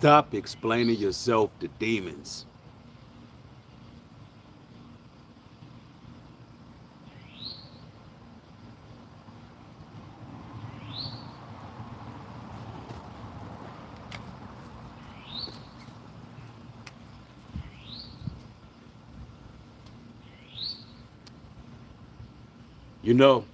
Stop explaining yourself to demons. You know,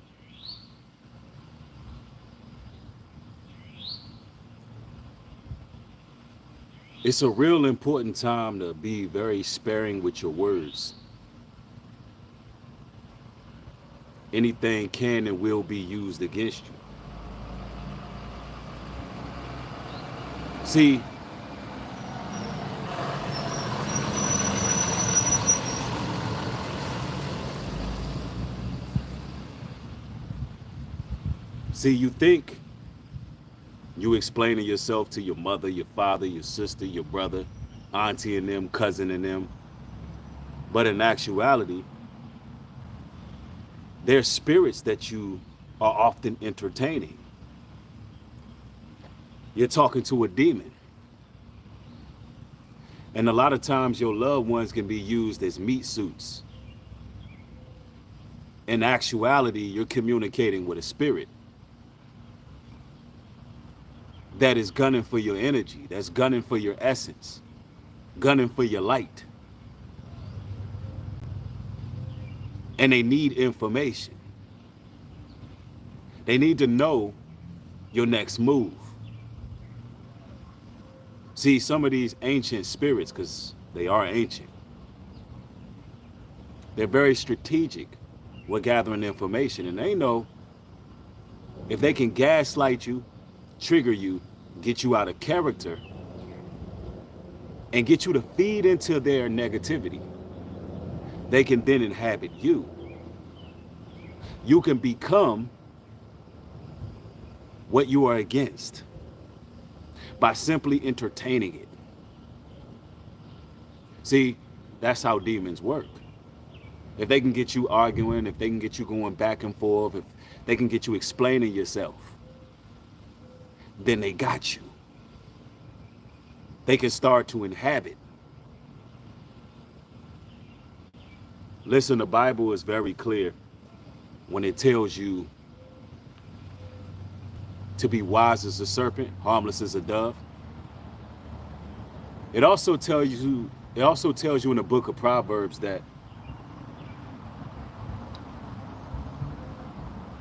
it's a real important time to be very sparing with your words. Anything can and will be used against you. See, you think you explaining yourself to your mother, your father, your sister, your brother, auntie and them, cousin and them. But in actuality, they're spirits that you are often entertaining. You're talking to a demon. And a lot of times your loved ones can be used as meat suits. In actuality, you're communicating with a spirit that is gunning for your energy, that's gunning for your essence, gunning for your light. And they need information. They need to know your next move. See, some of these ancient spirits, because they are ancient, they're very strategic with gathering information. And they know if they can gaslight you, trigger you, get you out of character, and get you to feed into their negativity, they can then inhabit you. You can become what you are against by simply entertaining it. See, that's how demons work. If they can get you arguing, if they can get you going back and forth, if they can get you explaining yourself, then they got you. They can start to inhabit. Listen, the Bible is very clear when it tells you to be wise as a serpent, harmless as a dove. It also tells you in the book of Proverbs that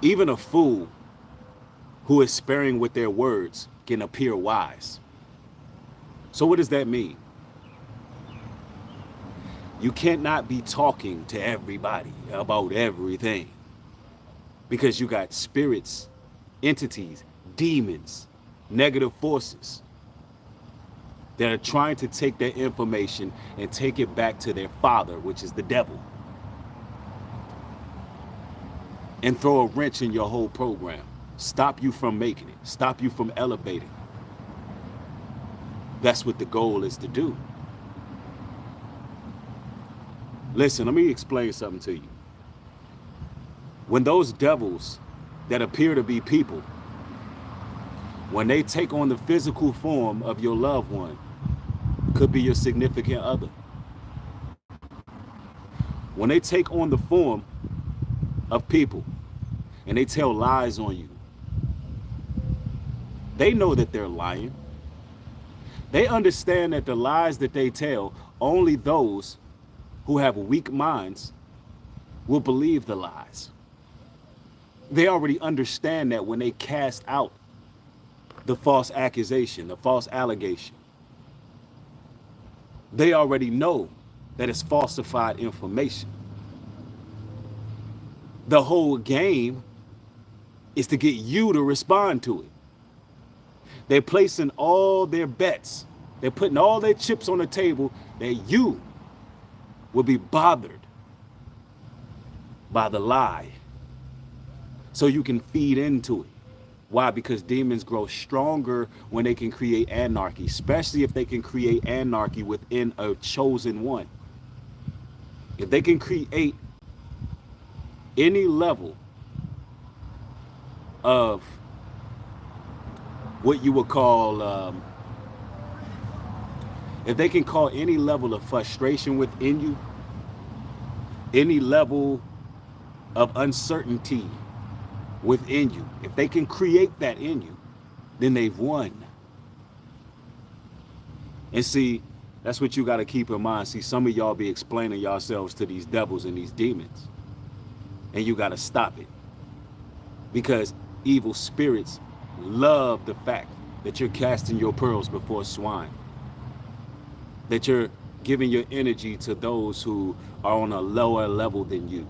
even a fool who is sparing with their words can appear wise. So what does that mean? You cannot be talking to everybody about everything, because you got spirits, entities, demons, negative forces that are trying to take their information and take it back to their father, which is the devil, and throw a wrench in your whole program, stop you from making it, stop you from elevating. That's what the goal is to do. Listen, let me explain something to you. When those devils that appear to be people, when they take on the physical form of your loved one, could be your significant other. When they take on the form of people and they tell lies on you, they know that they're lying. They understand that the lies that they tell, only those who have weak minds will believe the lies. They already understand that when they cast out the false accusation, the false allegation, they already know that it's falsified information. The whole game is to get you to respond to it. They're placing all their bets, they're putting all their chips on the table that you will be bothered by the lie so you can feed into it. Why? Because demons grow stronger when they can create anarchy, especially if they can create anarchy within a chosen one. If they can create any level of what you would call If they can cause any level of frustration within you, any level of uncertainty within you, if they can create that in you, then they've won. And see, that's what you got to keep in mind. See, some of y'all be explaining yourselves to these devils and these demons, and you got to stop it, because evil spirits love the fact that you're casting your pearls before swine, that you're giving your energy to those who are on a lower level than you.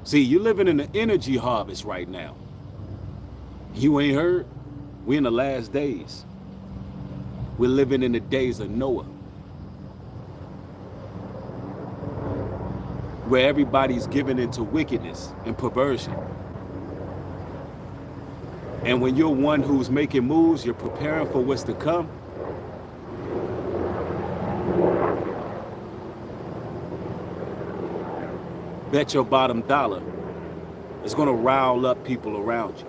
See, you're living in the energy harvest right now. You ain't heard? We're in the last days. We're living in the days of Noah, where everybody's given into wickedness and perversion. And when you're one who's making moves, you're preparing for what's to come. Bet your bottom dollar it's going to rile up people around you.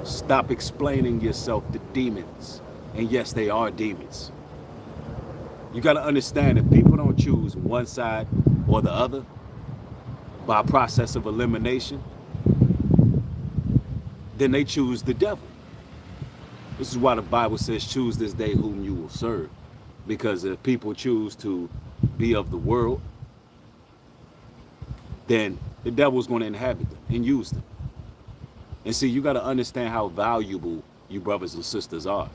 Stop explaining yourself to demons. And yes, they are demons. You got to understand that people don't choose one side or the other by a process of elimination. Then they choose the devil. This is why the Bible says, choose this day whom you will serve. Because if people choose to be of the world, then the devil's going to inhabit them and use them. And see, you got to understand how valuable you brothers and sisters are.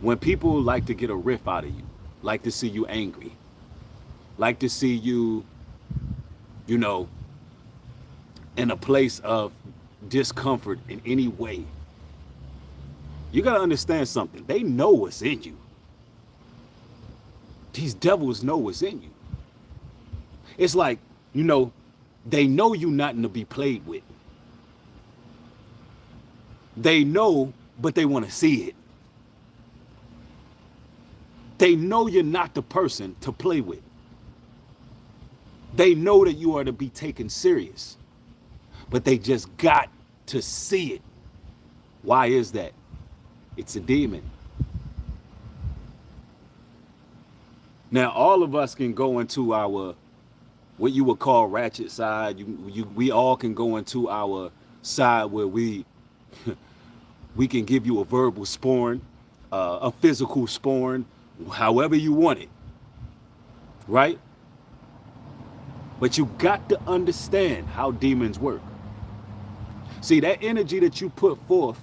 When people like to get a riff out of you, like to see you angry, like to see you, you know, in a place of discomfort in any way, you got to understand something. They know what's in you. These devils know what's in you. It's like, you know, they know you're nothing to be played with. They know, but they want to see it. They know you're not the person to play with. They know that you are to be taken serious, but they just got to see it. Why is that? It's a demon. Now, all of us can go into our, what you would call ratchet side. We all can go into our side where we can give you a verbal sporn, a physical sporn, however you want it, right? But you got to understand how demons work. See, that energy that you put forth,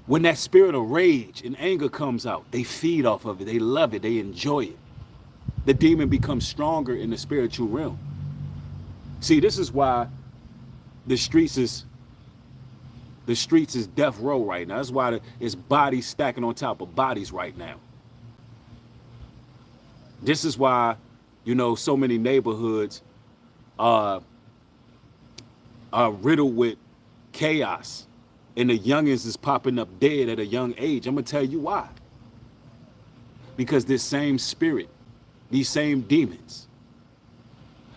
when that spirit of rage and anger comes out, they feed off of it, they love it, they enjoy it. The demon becomes stronger in the spiritual realm. See, this is why the streets is death row right now. That's why it's bodies stacking on top of bodies right now. This is why, you know, so many neighborhoods are riddled with chaos, and the youngins is popping up dead at a young age. I'm gonna tell you why. Because this same spirit, these same demons,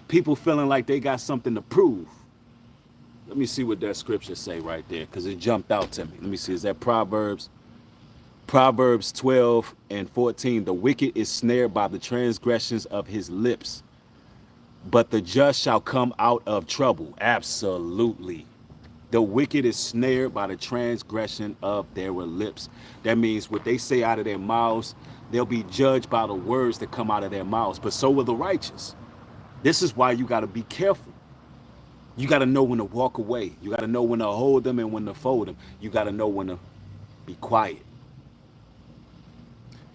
people feeling like they got something to prove. Let me see what that scripture say right there, because it jumped out to me. Let me see, is that Proverbs 12:14? The wicked is snared by the transgressions of his lips, but the just shall come out of trouble. Absolutely. The wicked is snared by the transgression of their lips. That means what they say out of their mouths, they'll be judged by the words that come out of their mouths, but so will the righteous. This is why you got to be careful. You got to know when to walk away. You got to know when to hold them and when to fold them. You got to know when to be quiet.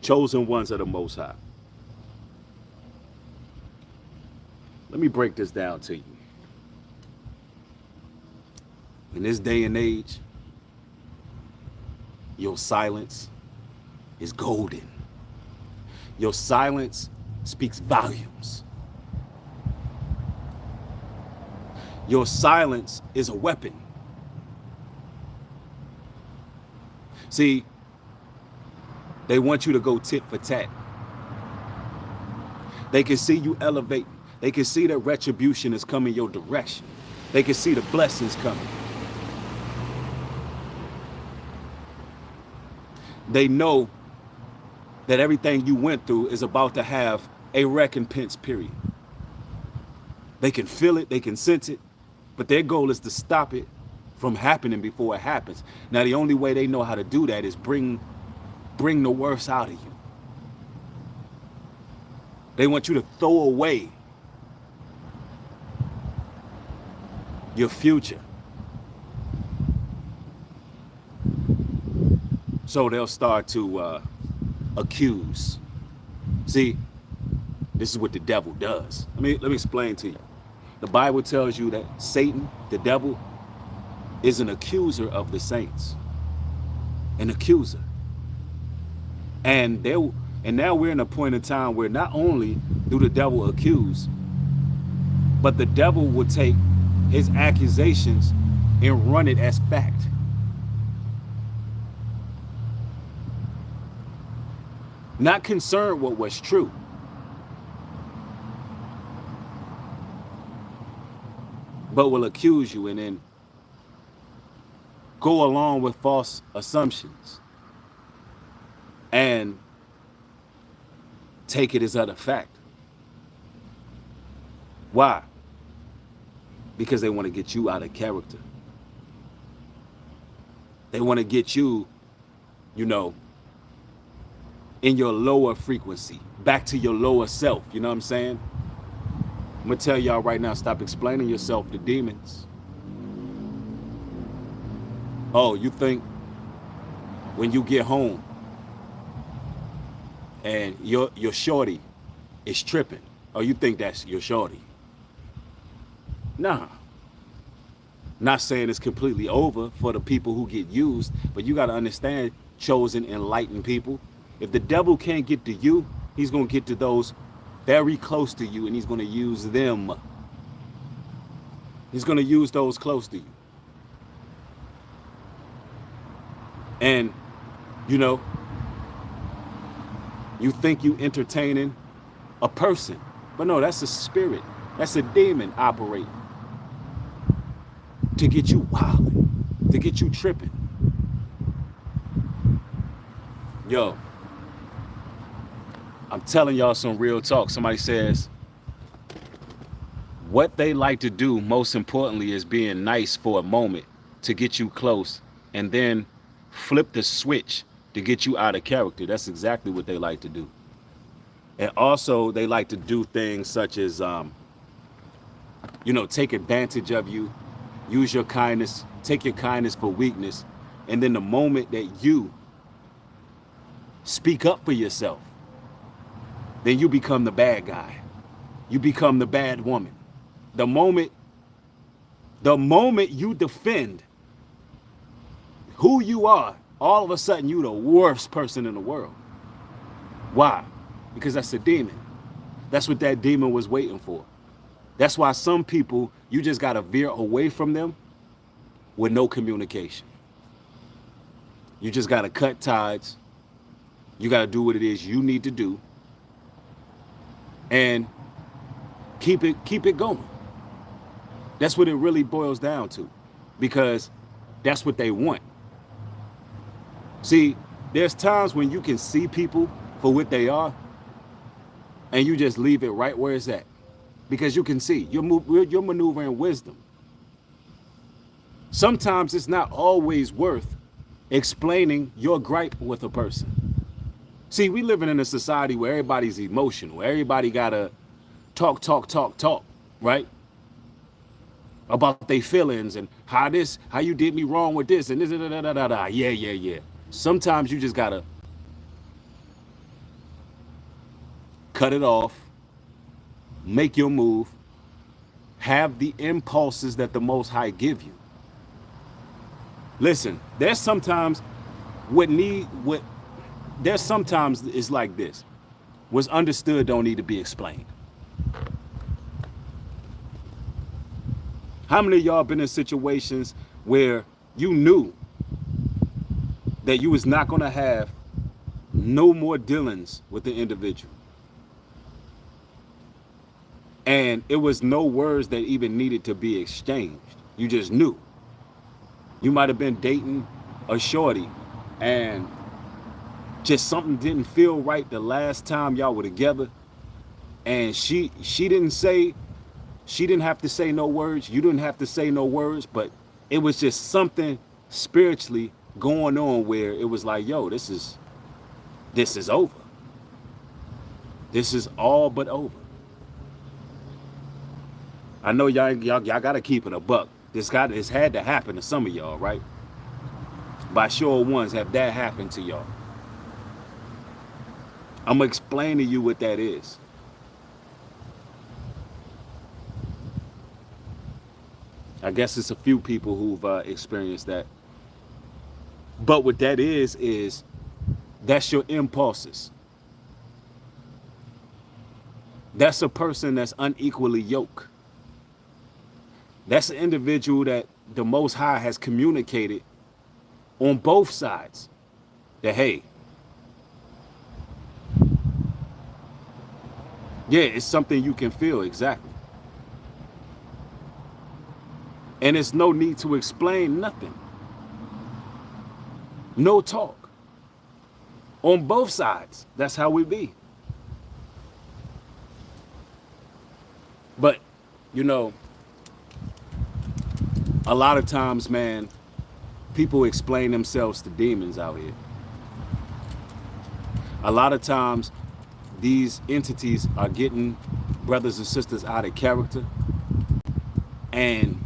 Chosen ones of the Most High. Let me break this down to you. In this day and age, your silence is golden. Your silence speaks volumes. Your silence is a weapon. See, they want you to go tit for tat. They can see you elevating. They can see that retribution is coming your direction. They can see the blessings coming. They know that everything you went through is about to have a recompense period. They can feel it, they can sense it, but their goal is to stop it from happening before it happens. Now, the only way they know how to do that is bring the worst out of you. They want you to throw away your future. So they'll start to accuse. See, this is what the devil does. Let me explain to you. The Bible tells you that Satan, the devil, is an accuser of the saints. An accuser. And now we're in a point in time where not only do the devil accuse, but the devil will take his accusations and run it as fact. Not concerned with what's true. But will accuse you and then go along with false assumptions and take it as utter fact. Why? Because they want to get you out of character. They want to get you, in your lower frequency, back to your lower self. You know what I'm saying? I'm going to tell y'all right now, stop explaining yourself to demons. Oh, you think when you get home and your shorty is tripping, oh, you think that's your shorty. Nah. Not saying it's completely over for the people who get used, but you got to understand, chosen, enlightened people, if the devil can't get to you, he's going to get to those very close to you, and he's going to use them. He's going to use those close to you. And, you think you entertaining a person, but no, that's a spirit. That's a demon operating to get you wilding, to get you tripping. Yo, I'm telling y'all some real talk. Somebody says, what they like to do most importantly is being nice for a moment to get you close and then flip the switch to get you out of character. That's exactly what they like to do. And also they like to do things such as, take advantage of you, use your kindness, take your kindness for weakness. And then the moment that you speak up for yourself, then you become the bad guy. You become the bad woman. The moment you defend who you are, all of a sudden you're the worst person in the world. Why? Because that's a demon. That's what that demon was waiting for. That's why some people, you just got to veer away from them with no communication. You just got to cut ties. You got to do what it is you need to do. And keep it going. That's what it really boils down to, because that's what they want. See, there's times when you can see people for what they are, and you just leave it right where it's at, because you can see you're maneuvering wisdom. Sometimes it's not always worth explaining your gripe with a person. See, we living in a society where everybody's emotional. Everybody gotta talk, right? About their feelings and how you did me wrong with this and this, yeah. Sometimes you just gotta cut it off, make your move, have the impulses that the Most High give you. Listen, there's sometimes it's like this. What's understood don't need to be explained. How many of y'all been in situations where you knew that you was not going to have no more dealings with the individual? And it was no words that even needed to be exchanged. You just knew. You might have been dating a shorty and Just something didn't feel right the last time y'all were together, and she didn't have to say no words, you didn't have to say no words, but it was just something spiritually going on where it was like, yo, this is over. This is all but over. I know y'all gotta keep it a buck. This had to happen to some of y'all, right? By show of ones, have that happened to y'all? I'm gonna explain to you what that is. I guess it's a few people who've experienced that. But what that is that's your impulses. That's a person that's unequally yoked. That's an individual that the Most High has communicated on both sides that, hey, yeah, it's something you can feel, exactly. And it's no need to explain nothing. No talk. On both sides, that's how we be. But, you know, a lot of times, man, people explain themselves to demons out here. A lot of times, these entities are getting brothers and sisters out of character. And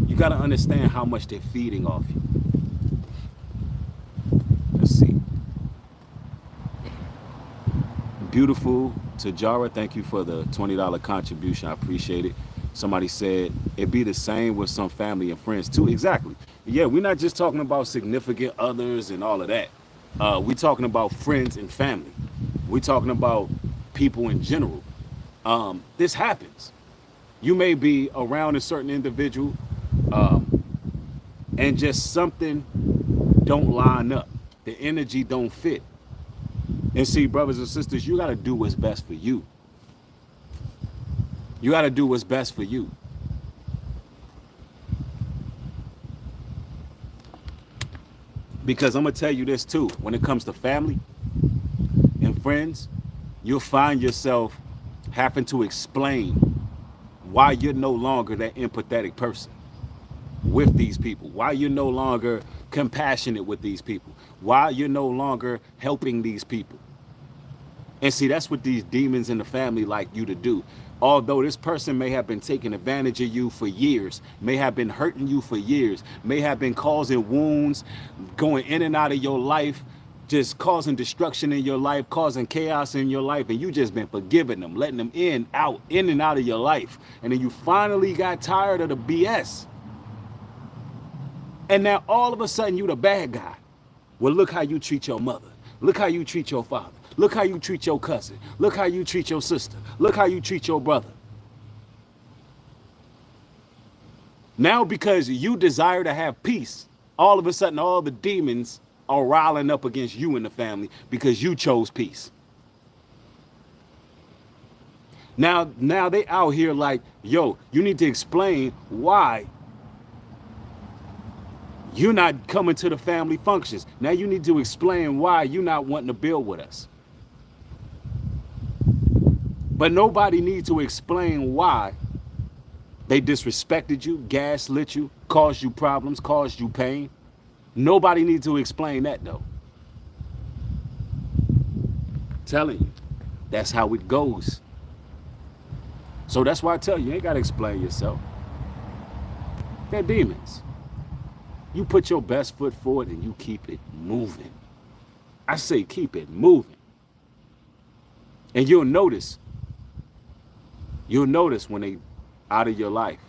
you got to understand how much they're feeding off you. Let's see. Beautiful Tajara, thank you for the $20 contribution. I appreciate it. Somebody said it'd be the same with some family and friends too. Exactly. Yeah, we're not just talking about significant others and all of that. We're talking about friends and family. We're talking about people in general. This happens. You may be around a certain individual and just something don't line up. The energy don't fit. And see, brothers and sisters, you got to do what's best for you. You got to do what's best for you. Because I'm going to tell you this too. When it comes to family and friends, you'll find yourself having to explain why you're no longer that empathetic person with these people, why you're no longer compassionate with these people, why you're no longer helping these people. And see, that's what these demons in the family like you to do. Although this person may have been taking advantage of you for years, may have been hurting you for years, may have been causing wounds, going in and out of your life, just causing destruction in your life, causing chaos in your life, and you just been forgiving them, letting them in and out of your life. And then you finally got tired of the BS. And now all of a sudden you the bad guy. Well, look how you treat your mother. Look how you treat your father. Look how you treat your cousin. Look how you treat your sister. Look how you treat your brother. Now, because you desire to have peace, all of a sudden all the demons are riling up against you and the family because you chose peace. Now they out here like, yo, you need to explain why you're not coming to the family functions. Now you need to explain why you're not wanting to build with us. But nobody needs to explain why they disrespected you, gaslit you, caused you problems, caused you pain. Nobody needs to explain that though. Telling you, that's how it goes. So that's why I tell you, you ain't gotta explain yourself. They're demons. You put your best foot forward and you keep it moving. I say keep it moving. And you'll notice when they out of your life.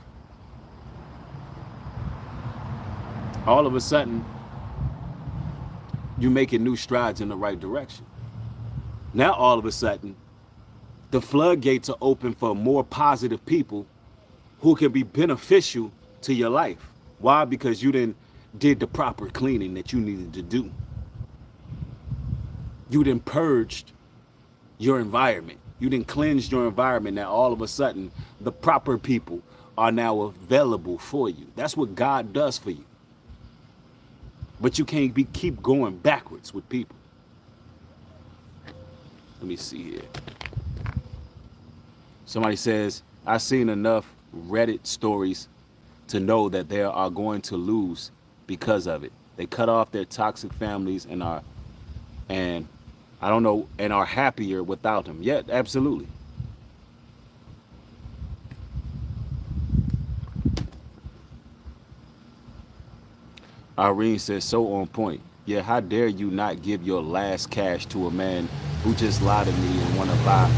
All of a sudden, you're making new strides in the right direction. Now all of a sudden, the floodgates are open for more positive people who can be beneficial to your life. Why? Because you did the proper cleaning that you needed to do. You purged your environment. You cleansed your environment. Now all of a sudden, the proper people are now available for you. That's what God does for you. But you can't keep going backwards with people. Let me see here. Somebody says, I've seen enough Reddit stories to know that they are going to lose because of it. They cut off their toxic families and I don't know, and are happier without them. Yeah, absolutely. Irene says, so on point. Yeah, how dare you not give your last cash to a man who just lied to me and want to buy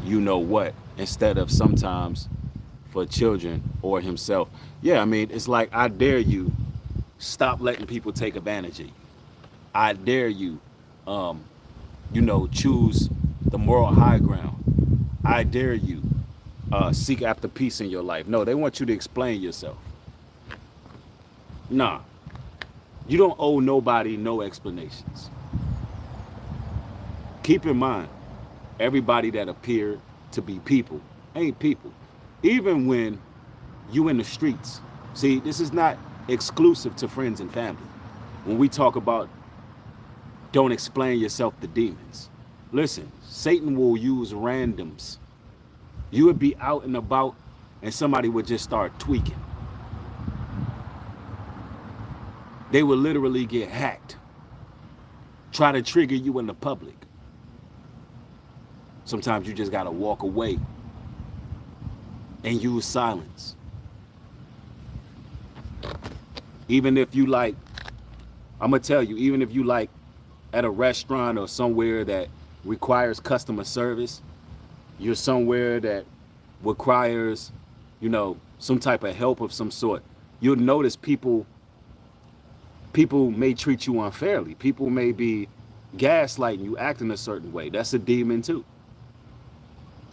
you know what, instead of sometimes for children or himself. Yeah, I mean, it's like, I dare you stop letting people take advantage of you. I dare you, choose the moral high ground. I dare you seek after peace in your life. No, they want you to explain yourself. Nah, you don't owe nobody no explanations. Keep in mind, everybody that appear to be people ain't people. Even when you in the streets. See, this is not exclusive to friends and family. When we talk about don't explain yourself to demons. Listen, Satan will use randoms. You would be out and about and somebody would just start tweaking. They would literally get hacked. Try to trigger you in the public. Sometimes you just gotta walk away and use silence. Even if you like, I'm gonna tell you, even if you like at a restaurant or somewhere that requires customer service, you're somewhere that requires, some type of help of some sort, you'll notice people may treat you unfairly. People may be gaslighting you, acting a certain way. That's a demon too.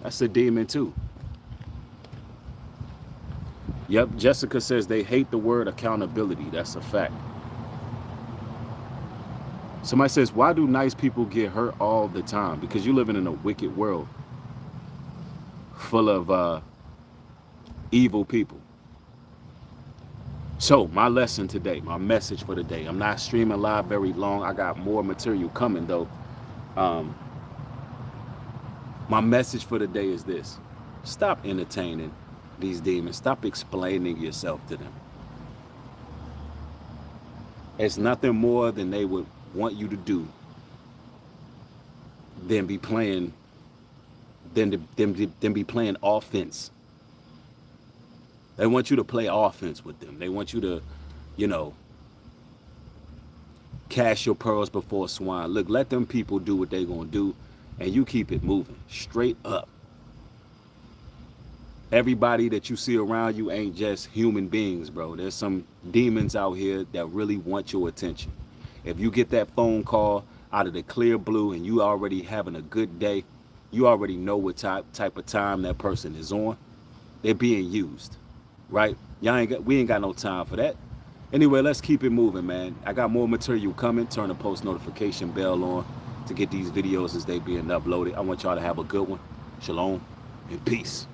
That's a demon too. Yep, Jessica says they hate the word accountability. That's a fact. Somebody says, why do nice people get hurt all the time? Because you're living in a wicked world full of evil people. So my lesson today, my message for the day, I'm not streaming live very long. I got more material coming though. My message for the day is this. Stop entertaining these demons. Stop explaining yourself to them. It's nothing more than they would want you to do than be playing offense. They want you to play offense with them. They want you to, cast your pearls before swine. Look, let them people do what they're going to do, and you keep it moving straight up. Everybody that you see around you ain't just human beings, bro. There's some demons out here that really want your attention. If you get that phone call out of the clear blue and you already having a good day, you already know what type of time that person is on. They're being used, right? We ain't got no time for that. Anyway, let's keep it moving, man. I got more material coming. Turn the post notification bell on to get these videos as they being uploaded. I want y'all to have a good one. Shalom and peace.